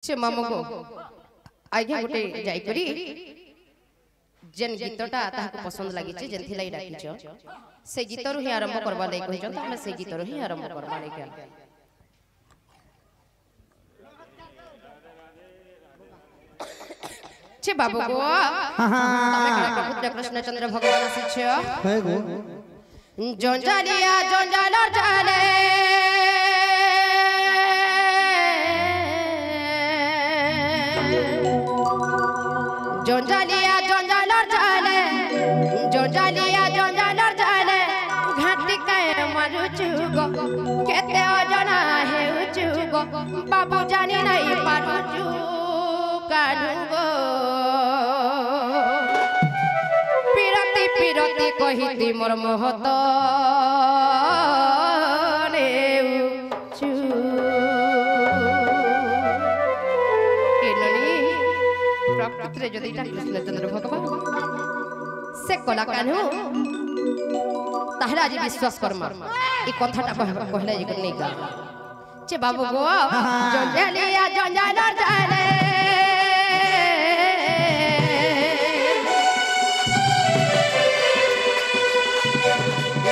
से मामू को आज्ञा गोटे जाई करी जेन गीतटा ताहाको पसंद लागि छै जेन थिलाई डाकिछ से गीत रु ही आरंभ करबा नै कहि जत हम से गीत रु ही आरंभ करबा नै के छे बाबू गो तमे करा पुत्र कृष्णचंद्र भगवान आसी छ हे गो जंजालिया जंजालर जाले जंजालिया जंजालर जाले जंजालिया जंजालर जाले घाटी के मारू चुगो केते अजना हे चुगो बाबू जानी नहीं पारू चुगानुगो पिरती पिरती कहिती मोर मोहत कृष्णचंद्र भगवान से कला कान्हू ताहरा आज विश्वास कर्म ई कथाटा कहले जे नै गा जे बाबू गो जंजालिया जंजालर जाले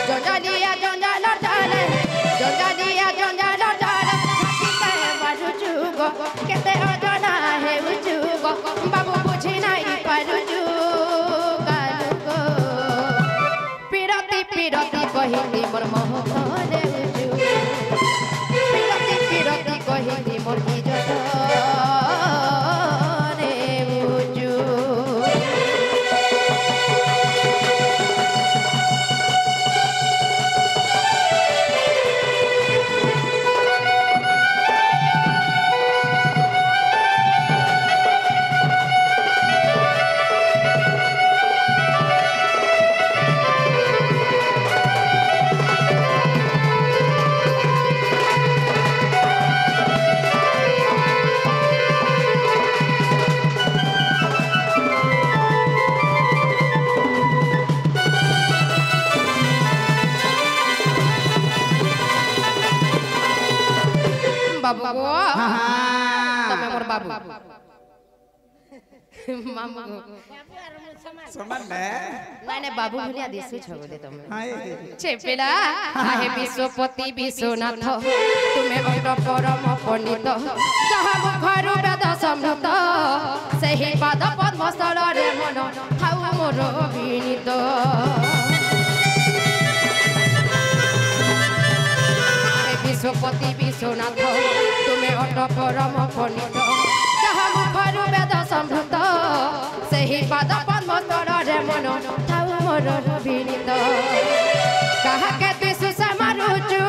जंजालिया जंजालर जाले जंजालिया जंजालर जाले के बाजू जुगो केते अजना हे जुगो बाबू बुझी नहीं पारू जुगानुगो पिरती पिरती कहिली मोर मोहत देउजु पिरती पिरती कहिली मोर इज्जत देउजु बाबू गो तमे मोर बाबू मामू समान ने नहीं नहीं बाबू भलिया देसु छ बोले तमे छे पेला आहे विश्वपति विश्वनाथ तुमे अष्ट परम पंडित जहा मुखरु वेद समृत सही पाद पद्म स्थल रे मन थाउ मोर विनीत विश्वपति विश्वनाथ तुम्हें अट परम पंडित जहा मुखरु वेद समृत सही पाद पद्म स्थल रे मन थाउ मोर विनीत कहा के तु सुसमारुचु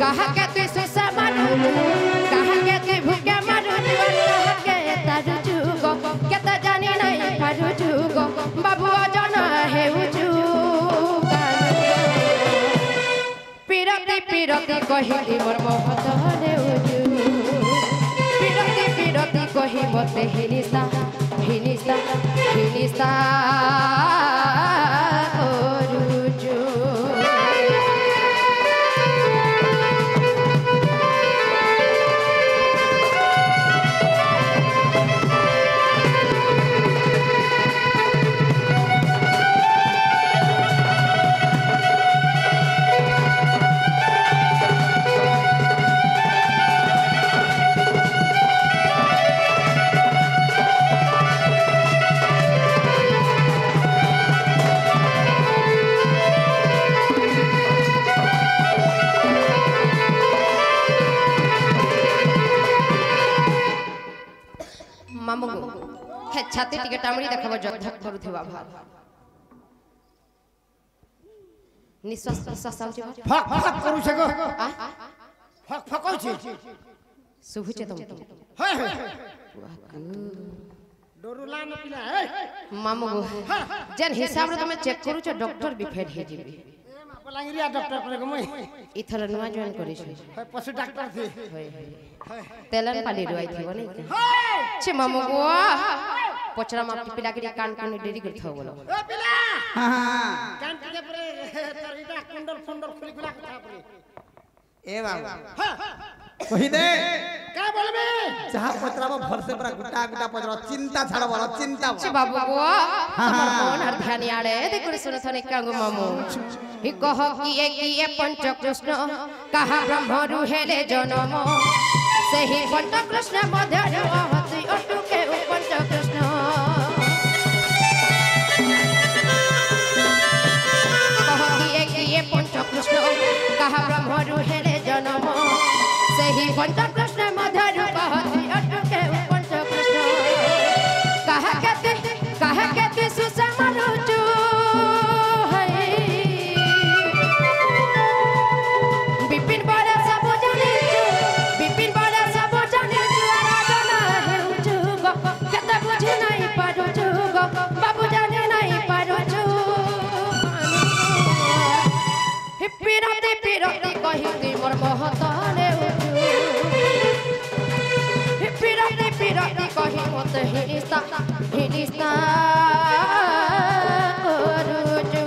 कहा के तु सुसमारुचु कहा के तु भूखे मारुचु कहा के तारु जुगो केते जानी नहीं पारु जुगो बाबू अजना हेउचु पिरती पिरती कहिली मोर मोहत देउजु पिरती पिरती कहि मते हिनिसा हिनिसा हिनिसा करुजु मामू हे छाती टिके टामड़ी देखबो जधक करूथबा भाव निश्वास प्रश्वास आउछ फक फक करू छ गो फक फक होछ सुभुचे तुम हे हे डोरुला न पिला हे मामू जेन हिसाब रे तुमे चेक करू छ डॉक्टर भी फेड हे जीबी पलांगिरिया डॉक्टर पर गमई इथर नुवा जॉइन करी छ पशु डॉक्टर थी तेलन पाली रुआई थी बने छे मामू गो पचरा माप पिला के कान कान डेरी करथौ बोलो ओ पिला हां कान के परे तोर इटा कुंडल फंडल खुली खुला कथा परे ए बाबू कहि दे का बोलबे जहां पचराबो भर से पूरा गुटा गुटा पचरा चिंता छाड़ बोलो चिंता छि बाबू को हमर कोन हर ध्यान आड़े देखो सुन थने कांगो मामू हि कह किए पंच कृष्ण कहा ब्रह्म रुहेले जन्म सही पंच कृष्ण मध्य रहति अटुके पंच कृष्ण कह किए पंच कृष्ण कहा ब्रह्म रुहेले जन्म सही पंच कृष्ण मध्य रहति अटुके पंच कृष्ण कहा कहते सुषमा रुचु है विपिन बड़ा सब जाने विपिन बड़ा सब जाने आराधना है जुग केते बुझी नहीं पारो जुग बाबू जाने नहीं पारो जुग पिरती पिरती कहिती मोर महताने पिरती पिरती कहि मत हिनिस्ता हिनिस्ता रुजु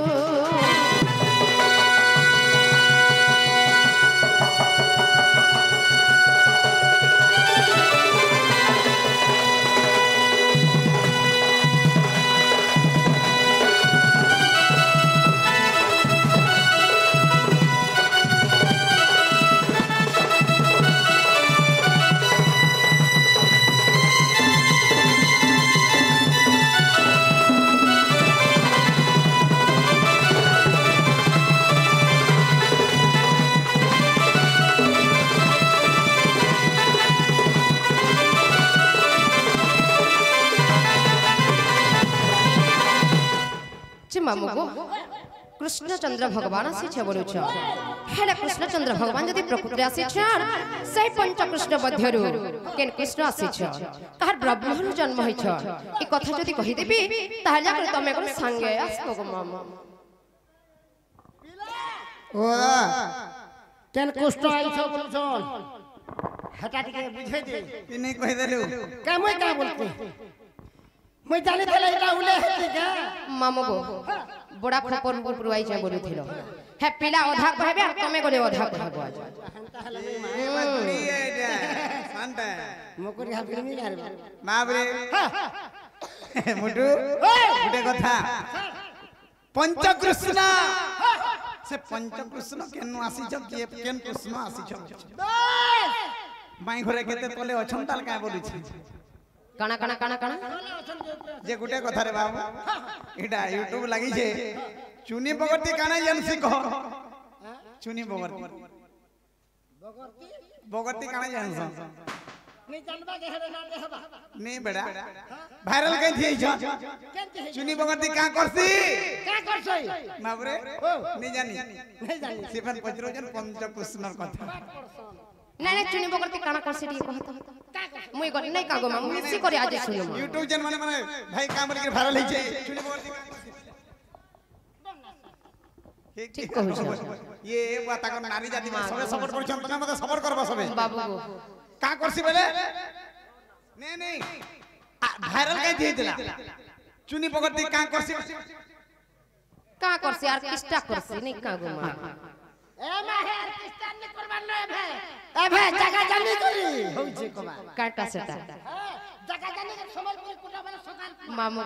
मामू को कृष्णचंद्र भगवान आसी छ बोलु छ हेडा कृष्णचंद्र भगवान जदि प्रकृति आसी छ सही पंच कृष्ण मध्यरु केन कृष्ण आसी छ तार ब्रह्मरु जन्म होई छ ई कथा जदि कहि देबी ताहा जा कर तमे कोन संगे आसो गो मामा ओ केन कृष्ण आई छ बोलु छ हटा के बुझे दे कि नहीं कहि देलु का बोलते मैं जाने तले इटा उले हेते का मामू को बड़ा खपर पुरवाई छ बोलु थिलो हे पिला ओधा कहबे आ तमे गोले ओधा कहबो आज शांत मकोरी हाबिर मी यार बाबरे मुटु गुटे कथा पंच कृष्ण से पंच कृष्ण केनु आसी छ केन कृष्ण आसी छ माई घरे केते तले अछन ताल का बोलु छी काना काना काना काना जे गुटे कथा रे बाबू एटा YouTube लागि छे चुनी बगरती काना जानसी कह चुनी बगरती बगरती काना जानस नहीं जानबा के हेरे ना देहबा नहीं बेटा वायरल कहि थी छ चुनी बगरती का करसी बाबरे नहीं जानी सिफन पजरोजन पंच कृष्णर कथा नहीं चुनी बगरती काना करसी दी कहत मुई गन नहीं कागो मामू मिसी करे आज सुनो YouTube जन माने भाई काम करके वायरल होई छे चुनी बगरती ठीक कहू छ ये बात का नारी जाति में सबे सपोर्ट कर छन तने मते सपोर्ट करबा सबे बाबू का करसी बोले नहीं वायरल कहि दिला चुनी बगरती का करसी यार किस्टा करसी नहीं कागो मा ए माहे किस्तान ने करबान न ए भाई जगह जानी करी होई छे कबा काटा सेटा जगह जानी के समलपुर कुटा वाला सकाल मामू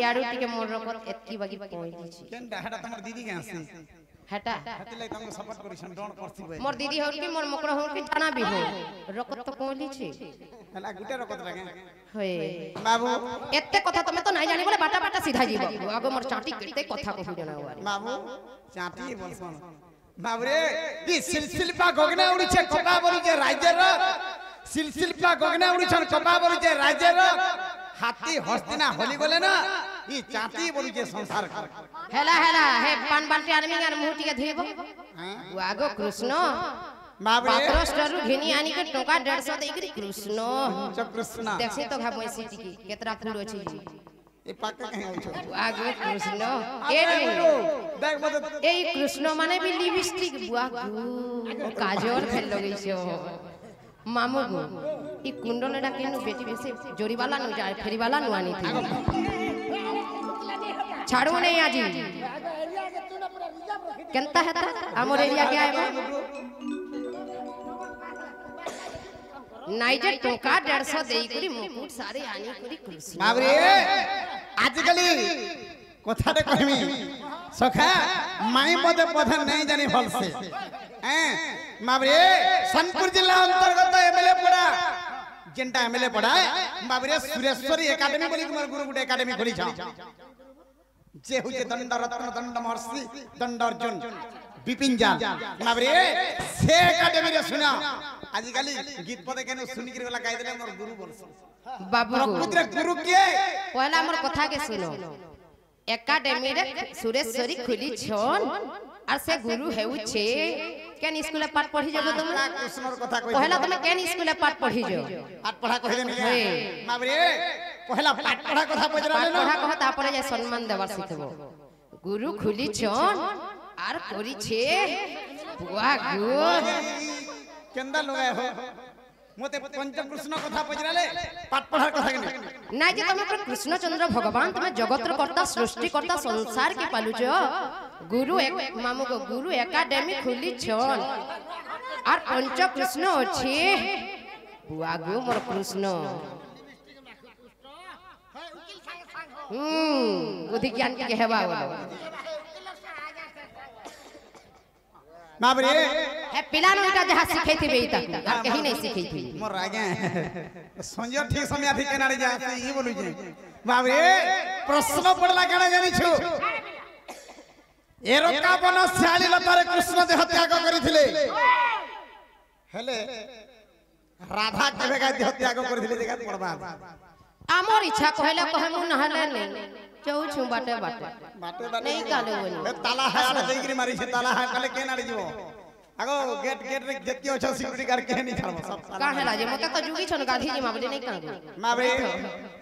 यारू टिके मोर रकत एतकी बागी पहुंची छी केन डाहडा तमर दीदी के आसी हटा हति लाई तुमको सपोर्ट करिसन डोंट करसी बे मोर दीदी होर की मोर मकरा होर की जाना भी हो रकत तो कोली छी हला गुटे रकत लागे होय बाबू एते कथा तमे तो नहीं जानी बोले बाटा बाटा सीधा जीव आगो मोर चाटी केते कथा कहू जना बाबू चाटी बोलसन बाबरे दी सिलसिलपा गगना उड़ी छे कपा बरी जे राज्य रो सिलसिलपा गगना उड़ी छन कपा बरी जे राज्य रो हाथी हस्तिना होली गले ना ई चाटी बरी जे संसार कर हेला हे पान बाल्टी आदमी यार मुंह टिके धइबो आगो कृष्ण बाबरे पात्रोस्टरु घिनी आनी के टोका 150 देकरी कृष्ण कृष्ण देखसी तो घाबो सीटी की केतरा फूल अछि ए पाका कहीं हो छ आगो कृष्ण ए देख मत ए कृष्ण माने भी लिपस्टिक बुआ काजल खेल लगई छो मामू गो ई कुंडलडा केनु बेटी बेसे जोरी वाला नु जाय फेरी वाला नु आनी थी छाड़ो नहीं आजी केनता है ता हमर एरिया के आएबो नाइ जे टोका 150 देई करी मुकुट सारे आनी करी कृष्ण बाबरे आजकली कथाटे कहमी सखा माई पदे पधन नहीं जानी भल से हैं बाबरे सोनपुर जिला अंतर्गत एमएलए पड़ा जेंटा एमएलए पड़ा बाबरे सुरेश्वरी एकेडमी बोली कुमार गुरु गुटे एकेडमी खोली छ जे हुजे दंड रत्न दंड महर्षि दंड अर्जुन विपिन जाल बाबरे से एकेडमी रे सुना आजकली गीत पदे केनु सुनि के वाला गाय देले मोर गुरु बोलस बाबू पुत्र गुरु के पहला हमर कथा के सुनो एकेडमी रे सुरेश्वरी खुली छन और से गुरु हेउ छे केन स्कूल पाठ पढ़ी जब तुम कृष्णर कथा कहि पहला तुम केन स्कूल पाठ पढ़ी जो पाठ पढ़ा कहि देनी बाबरे पहला पाठ पढ़ा कथा पजरा ले पढ़ा कह तापर जे सम्मान देबार सिखबो गुरु खुली छन और करी छे बुआ गो केंदा लगाय हो मोते पंच कृष्ण कथा पजराले पाठ पढ़ा कथा के ना जे तुम कृष्णचंद्र भगवान तुम जगत कर्ता सृष्टि कर्ता संसार के पालुछ गुरु एक मामू को गुरु एकेडमी खुली छन और पंच कृष्ण अछि बुआ गो मोर कृष्ण बुद्धि ज्ञान के हेबा बाबरे हे पिलानो इटा जहा सिखै थी बेटा कहीं नहीं सिखै थी मोर आगे संजय ठीक समय आथि केनारे जा ई बोलु जे बाबरे प्रश्न पड़ला केना जानि छु एरोका बन शाली लतारे कृष्ण दे हत्या करिथिले हेले राधा केबे का हत्या करिथिले जगत पड़बा आमर इच्छा कहले कहमु नहले नहीं चौ छु बाटे बाटे बाटे नहीं काले बोली ताला है आडे देगिरी मारी छे ताला है कले केनारे जीवो आगो गेट रे जति छ सिक्युरिटी गार्ड के नहीं छाड़बो सब का हेला जे मते तो जुगी छन गाधी जी माबले नहीं कागो माबरे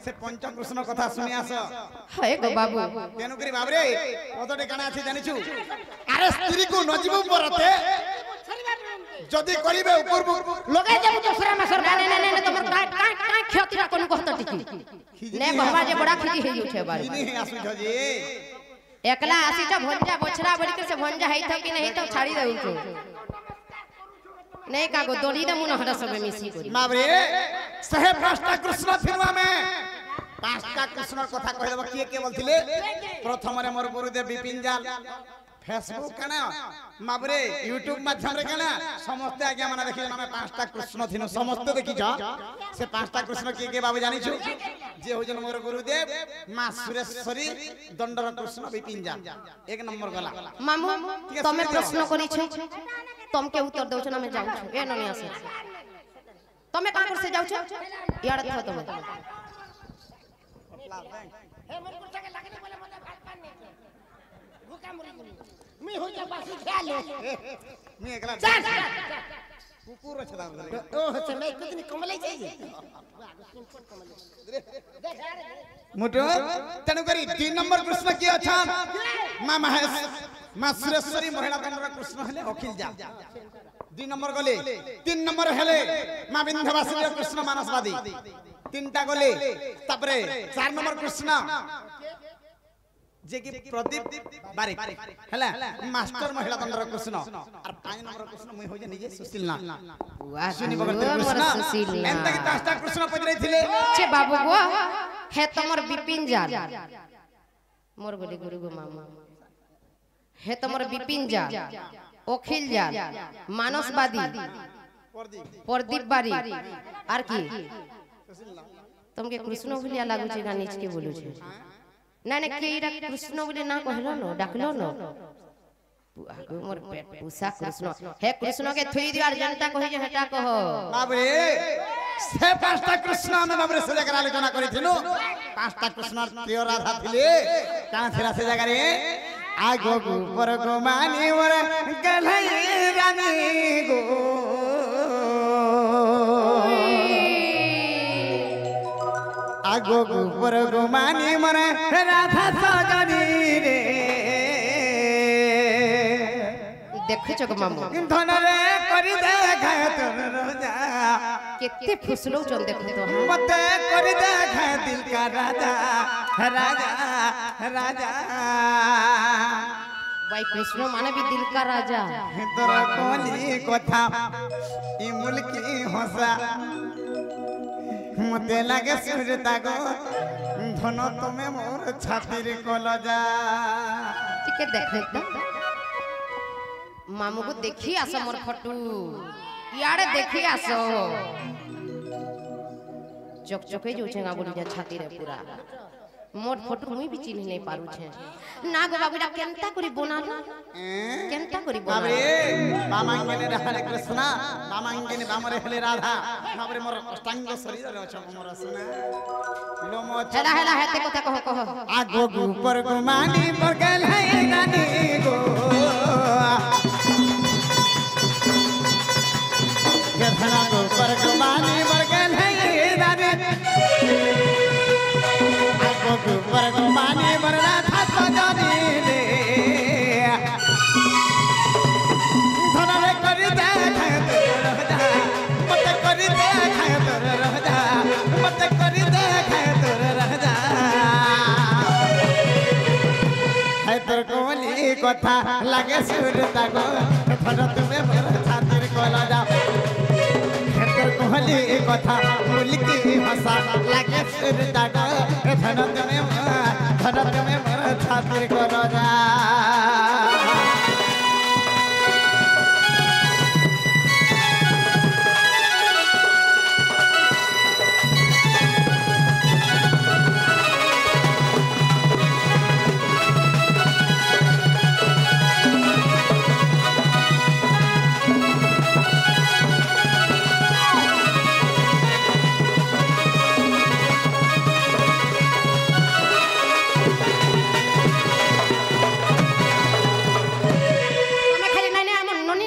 से पंच कृष्ण कथा सुनि आस हे गो बाबू केनु करी बाबरे ओदटे काना अछि जानि छु अरे स्त्री को नजीबु परते जदी करिबे ऊपर लगे जे दूसरा में सरकार ने तमर का क्षतिरा कोन कहत टिकी ने कहबा जे बड़ा खिजी हे उठे बारी नहीं आसु छ जी एकला आसी छ भंजा बछड़ा बड़ी के से भंजा है तो कि नहीं तो छाड़ी दउ छ नहीं कागो दोड़ी ने मुन हरा सब मिसी करी बाबरे सहे पांचटा कृष्ण फिरवा में पांचटा कृष्ण कथा कहि देबो के बोलथिले प्रथम रे मोर गुरुदेव विपिन जाल फेसबुक कना माबरे यूट्यूब माध्यम रे कना समस्त आज्ञा माने देखि माने पांचटा कृष्ण थिनो समस्त देखि छ से पांचटा कृष्ण के बाबू जानि छु जे होजन मोर गुरुदेव मां सुरेश्वरी दंडर कृष्ण विपिन जाल एक नंबर गला मामू तमे प्रश्न करी छ तुम के उत्तर दउ छ ना मैं जाउ छ ए ननी आसे तमे कहां कर से जाउ छ यार था तमे हे मोर कुछ के लगनी बोले मने भात पान नहीं भूखा मरी गनी मी हो जा बासी खा ले मी एकला कुकुर छ दाम रे ओ से मैं कितनी कमले चाहिए मोटो तनु करी 3 नंबर कृष्ण के अछन मां महेश मां सुरेश्वरी महिला दंडर कृष्ण हेले अखिल जा 2 नंबर गले 3 नंबर हेले मां विंध्यवासिनी कृष्ण मानसवादी 3टा गले तापरे 4 नंबर कृष्ण जे कि प्रदीप बारिक हला मास्टर महिला दंडर कृष्ण और 5 नंबर कृष्ण मई हो जे निजे सुशील ना वाह सुनी बगर कृष्ण एंता कि 10टा कृष्ण पजरै थिले छे बाबू गो हे तमर विपिन जाल मोर बोली गुरु गो मामा हे तमर विपिन जाल अखिल जाल मानसवादी प्रदीप बारी आर की तुमके कृष्ण भलिया लागु छै गानी के बोलु छै ना ना केरा कृष्ण बोले ना कहलो न डाकलो न आगो मोर पेट पूसा कृष्ण हे कृष्ण के थुई दिवार जनता कहि जे हटा कह बाबरे से 5टा कृष्ण हम बाबरे से जगह आलोचना करिथिनु 5टा कृष्ण प्रिय राधा थिले काना थिला से जगह रे आगो गोबर गो मानी मोर गलई रानी गो आगो गोबर गो मानी मोर राधा सगनी रे देखु छ मामू धन रे करि दे खाए तोर रोजा केते फुसलो चन देखु तो मते करि दे खाए दिल का राजा राजा राजा भाई कृष्ण माने भी दिल का राजा तोर कोली कथा ई मुल्की हंसा मते लागे सुरता गो धन तुमे मोर छातिर कलजा टिके देख मामू को देखी आस मोर फटू यारे देखी आस चकचके जो छेगा बोली जा छाती रे पूरा मोर फोटो मुई भी चिन्ह नहीं पारू छे ना गो बाबूडा केनता करी बनालू केनता करी बाबरे बामांगने रहले कृष्ण बामांगने बामरे हले राधा बाबरे मोर अष्टांग शरीर रे छ मोर सुना लोमो हेला हेला हेते कथा कह कह आगो ऊपर गुमानी पर गल है रानी गो गधना ऊपर गुमानी पर गल है रानी ऊपर गुमानी बरला था सजनी रे धनरे करी दे खाए तोर रह जा मत करी दे खाए तोर रह जा मत करी दे खाए तोर रह जा है तोर कोली कथा लागे सुरता गो धन तुमे मोर छातिर कला जा कोहली कथा मुलकी भाषा लागे सुरता गो धन तुमे मोर छातिर कला जा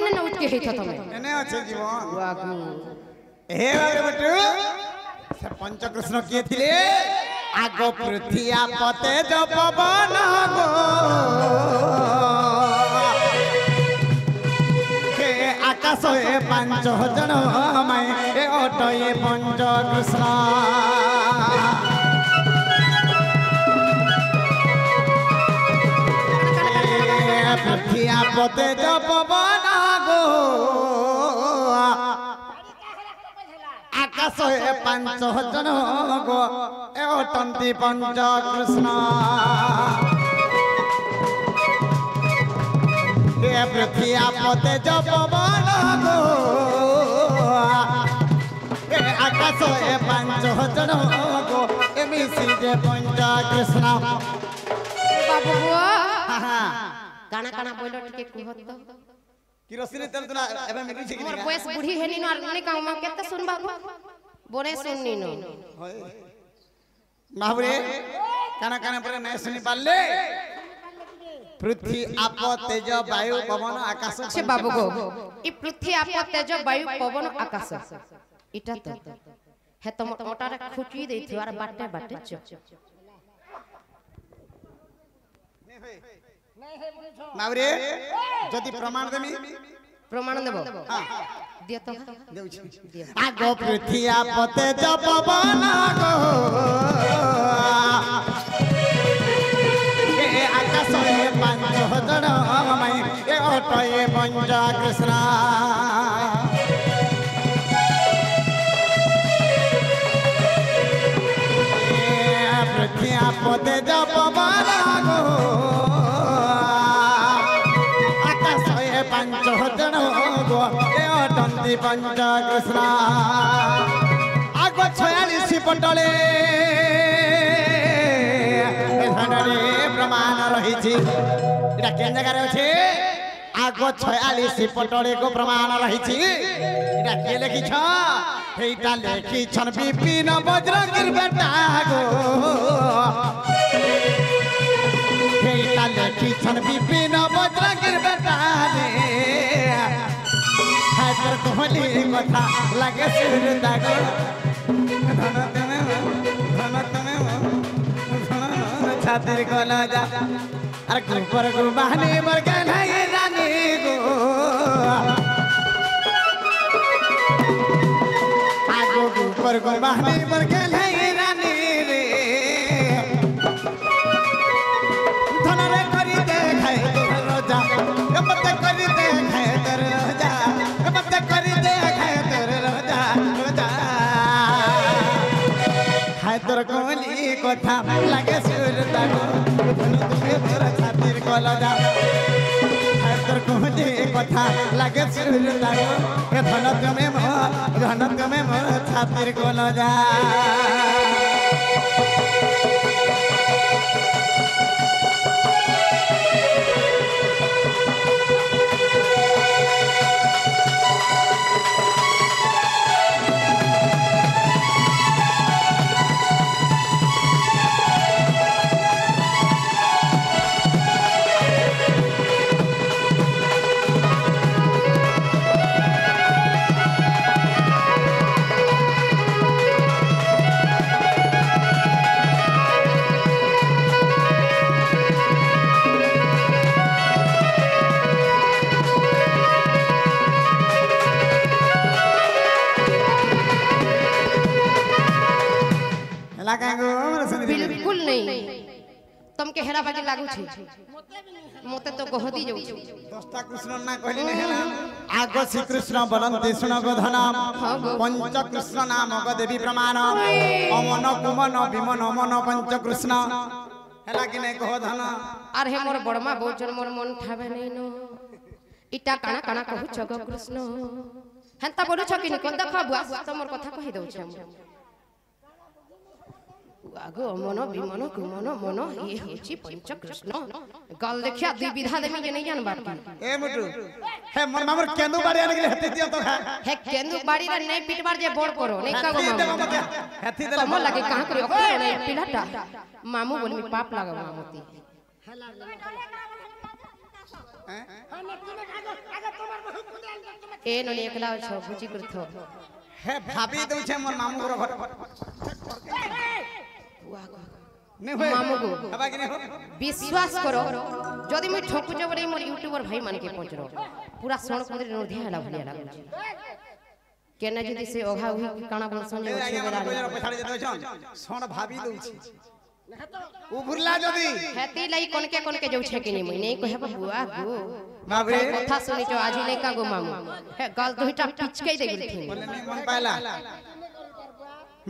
एने अच्छे जीवन वागू हे बाबे बटू से पंचकृष्ण किए थिले आगो पृथ्वी पते जो पवन गो के आकाश ए पांच जन माय ए अटो ए पंचकृष्ण पृथ्वी पते जो पवन गो आकाश ए पांच जन गो ए अटंती पंच कृष्ण ए पृथ्वी पते जो पवन गो ए आकाश ए पांच जन गो ए मिसी जे पंच कृष्ण बाबू गाना गाना बोलो टिके कहत तो किरोसिन तेल तुला एबे मिली छी कि मोर बयस बुढ़ी हेनी न नहीं कहू हम केते सुनबा बोने सुननी न बाबरे काना काना पर नहीं सुनी पाले पृथ्वी आप तेज वायु पवन आकाश छे बाबू गो ई पृथ्वी आप तेज वायु पवन आकाश इटा तो हे तो मोटा रे खुची देथि और बाटे बाटे च बाबरे जदि प्रमाण देमी प्रमाण देबो हां दिय तो देउ छी आगो पृथ्वी आपते ज पवन गो ए आकाश ए पांच जन माय ए अटो ए पंच कृष्ण ए पृथ्वी आपते ज पवन गो पंच जन गो ए अटंती पंच कृष्ण आगो 46 पटले धनरे प्रमाण रही छी एटा केन जगह रे अछि आगो 46 पटले को प्रमाण रही छी एटा के लिखि छ एटा लिखि छन विपिन वज्रगिर बेटा गो एटा लिखि छन विपिन वज्रगिर बेटा रे हाजर कोहली कथा लागे सुरता गो धन तुमे छातिर कला जा अरे ऊपर को बहनी मर गए नहीं रानी गो आगो ऊपर को बहनी मर गए नहीं रानी रे धन रे करी दे खाए तोर रोजा मत करी दे खाए तोर रोजा मत करी दे खाए तोर रोजा रोजा কথা লাগে সুর দাগো ধন তুমি মোর ছাতির কলজা তোর কুহতি কথা লাগে সুর দাগো ধন তুমি মোর ছাতির কলজা बिल्कुल नहीं तुमके हेरा बागी लागू छी मते तो गहदी जाऊ दस्ता कृष्ण ना कहली न हेला आगो श्री कृष्ण बलंती सुन गोधन पंच कृष्ण नाम ग देवी प्रमाण अमन कुमन विमन मन पंच कृष्ण हेला कि नहीं गोधन आर हे मोर बड़मा बोचन मोर मन ठाबे नहीं नो इटा काना काना कहू छ गो कृष्ण हंता बोलू छ कि न देखा बुआ तमर कथा कहि दउ छ आगो मन विमन कुमन मन ये होची पंच कृष्ण गल देखिया दुई विधा देमी जे नहीं जानबा ए मुटु हे मन मामर केंदु बाड़ी आने के लिए हती दियो तो हे केंदु बाड़ी रे नहीं पिटबार जे बोर करो नहीं का मामू हती देला मन लागे कहां करियो नहीं पिलाटा मामू बोल में पाप लागा मामूती ए न एकला छ बुची करथो हे भाभी दउ छे मन मामू रो घर मामू को विश्वास करो जदि मैं ठोकु जे बरे मोर यूट्यूबर भाई मान के पहुंचरो पूरा सोण कुदरे नोधिया हला भलिया लागु केना जदि से ओघा हुई काना बोलसन जे छे बेला पछाड़ी जे छन सोण भाभी दउ छी उ भुरला जदि हेती लई कोन के जाउ छे कि नहीं मैं नहीं कहे बुआ गो बाबरे कथा सुनी जो आज नहीं का गो मामू हे गल दुईटा पिचके दे गेलथि बोले नहीं मन पाला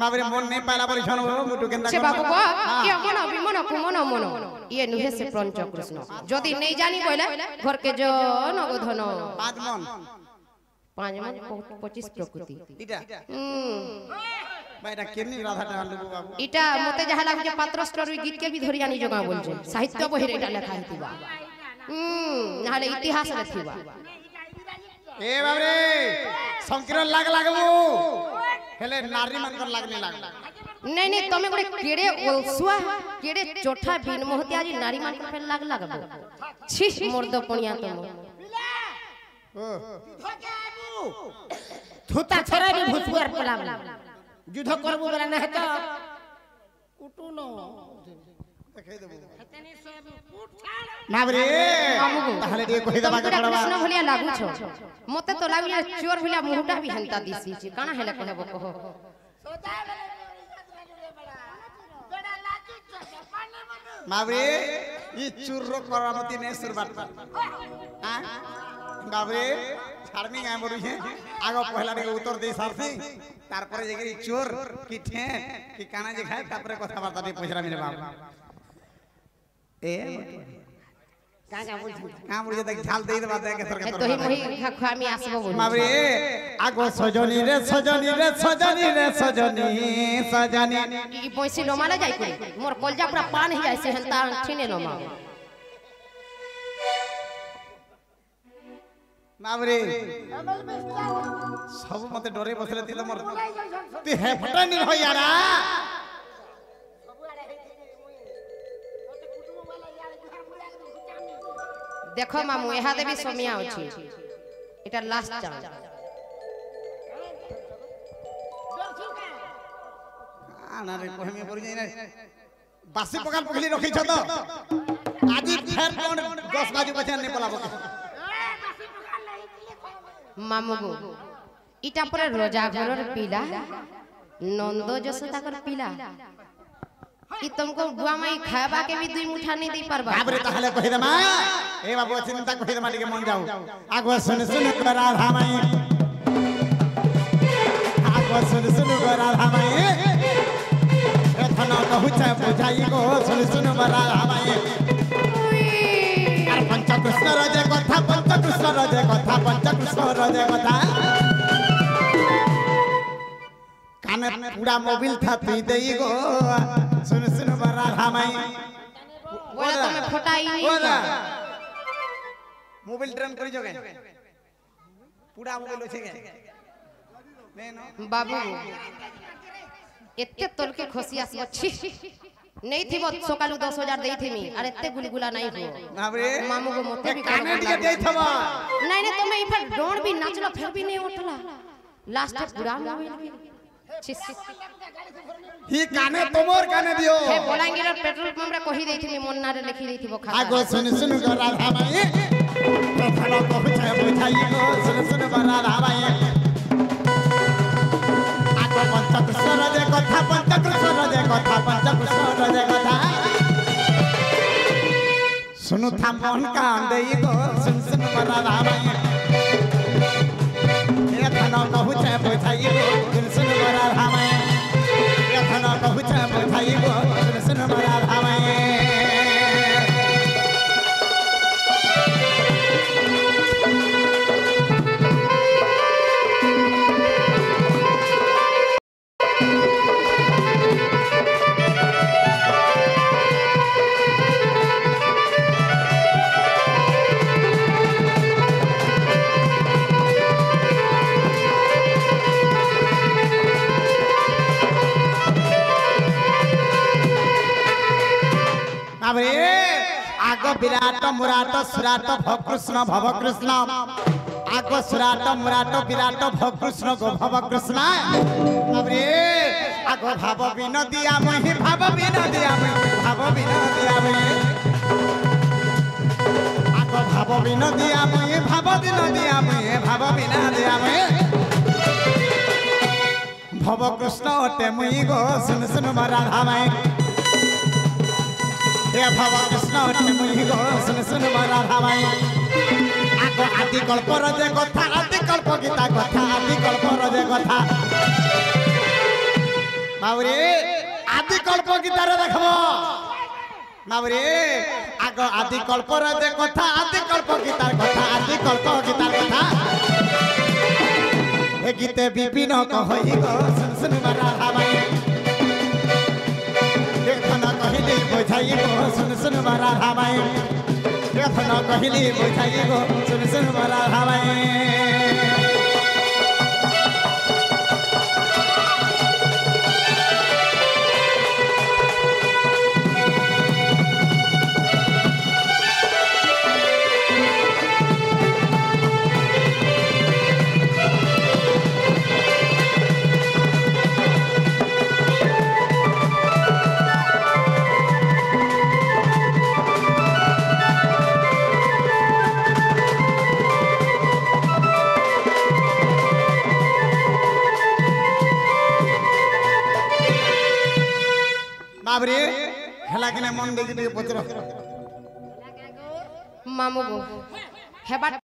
माबरे मन नहीं पाला पर छन मुटु केंदा से बाबू को ये मन विमन कुमन मन ये नुहे से पंच कृष्ण जदि नहीं जानी कहले घर के जो नगोधन पांच मन 25 प्रकृति इटा भाईटा केनी राधा डालू बाबू इटा मते जहा लागु जे पात्र स्टोरी गीत के भी धरियानी जगह बोल जे साहित्य बहि रे डाला खाइतिबा नाले इतिहास रे थिबा ए बाबरे संकीर्ण लागबो हेले नारी मनकर लागने लाग नहीं तमे गोटे केड़े ओलसुआ केड़े चोठा बिन मोहतिया जी नारी मनकर पे लागबो छी मर्द पणिया तुम थुता छरा भी भुसुआर पलाम युद्ध करबो बेला न हेत कुटु न देखाइ देबो माबरे ताहले दे कहि दबा के पड़वा कृष्ण भलिया लागु छ मते तो लागु चोर भलिया मुहटा भी हंता दिसी छी काना हेले कहबो कहो माबरे ई चुर्रो करामती ने सुरबात हां बाबरे छाड़मी गाय बडु छे आगो पहला रे उत्तर दे सारसी तार परे जेकरी चोर की ठे की काना जे खाए तापरे कथा बार्ता दे पछरा मिले बाप ए का बोल जे झाल देई दबा दे के सरके तो ही मोही खामी आसबो बोल माबरे आगो सजनी रे सजनी रे सजनी रे सजनी सजनी ई पैसे लोमाला जाई कोई मोर कलजा पूरा पान ही जाई से हंता ठिने लोमा माबरे सब मते डरे बसले ती मोर ती हे फटानी हो यारा देखो मामू एहा देवी सोमिया अछि एटा लास्ट चांस आना रे कहमे परि जाई ना बासी पकाल पखली रखि छ तो आज फेर कोन 10 बाजू बचन नहीं पलाबो मामू गो इटा पर रोजा घरर पीला नंदो जसोदा कर पीला ई तुमको बुआ माई खाबा के भी दुई मुठा नहीं दे परबा बाबरे ताहले कहि दमा ए बाबू चिंता कहि दमा टिके मन जाऊ आगो सुन राधा माई आगो सुन राधा माई ए थना कहू छ बुझाई गो सुन सुन बरा हमाय अरे पंच कृष्ण रजे कथा पंच कृष्ण रजे कथा पंच कृष्ण रजे कथा काने पूरा मोबाइल था पी देई गो सुन सुन बरा हमाय बोले तो मैं फटाई नहीं मोबाइल ट्रेन करी जोगे पूरा मोबाइल होछे गे बाबू एत्ते तोल के खोसी आसी अच्छी नहीं थी बहुत सकालू 10,000 देई थी मी अरे एत्ते गुलगुला नहीं हो बाबरे मामू को मोते भी काने दिए देई थबा नहीं नहीं तो मैं इफर रोड भी नाचला फिर भी नहीं उठला लास्ट पूरा मोबाइल ही काने तोमोर काने दियो हे बोलांगे रे पेट्रोल पंप रे कहि देई थी मी मोन्ना रे लिखी देई थी वो खाता आगो सुन सुन गो राधा माई प्रथम को बुझाई बुझाई गो सुन सुन बरा राधा माई आगो पंच कृष्ण रजे कथा पंच कृष्ण रजे कथा पंच कृष्ण रजे कथा सुनु था मन का देई गो सुन सुन बरा राधा माई ये थाना को बुझाई बुझाई गो सुन सुन बरा राधा माई ये थाना को बुझाई बुझाई गो सुन सुन बरा राधा माई आगो विराट मुराट सुराट भवकृष्ण भवकृष्ण आगो सुराट मुराट विराट भवकृष्ण गो भवकृष्ण अबरे आगो भाव विनोदिया महि भाव विनोदिया महि भाव विनोदिया महि आगो भाव विनोदिया महि भाव विनोदिया महि भाव विनोदिया महि भवकृष्ण ओटे मुई गो सुन सुन राधा माई हे भव कृष्ण मुहि गो सुन सुन राधा माई आगो आदि कल्प रजे कथा आदि कल्प गीता कथा आदि कल्प रजे कथा बाबरे आदि कल्प गीता रे देखबो बाबरे आगो आदि कल्प रजे कथा आदि कल्प गीता कथा आदि कल्प गीता कथा हे गीते विपिन कहई गो सुन सुन राधा माई कहली बुझाई गो सुन सुन राधा माई कथन कहली बुझाई गो सुन सुन राधा माई बाबरे हेला के मन देखि पचर मामू गो हेबा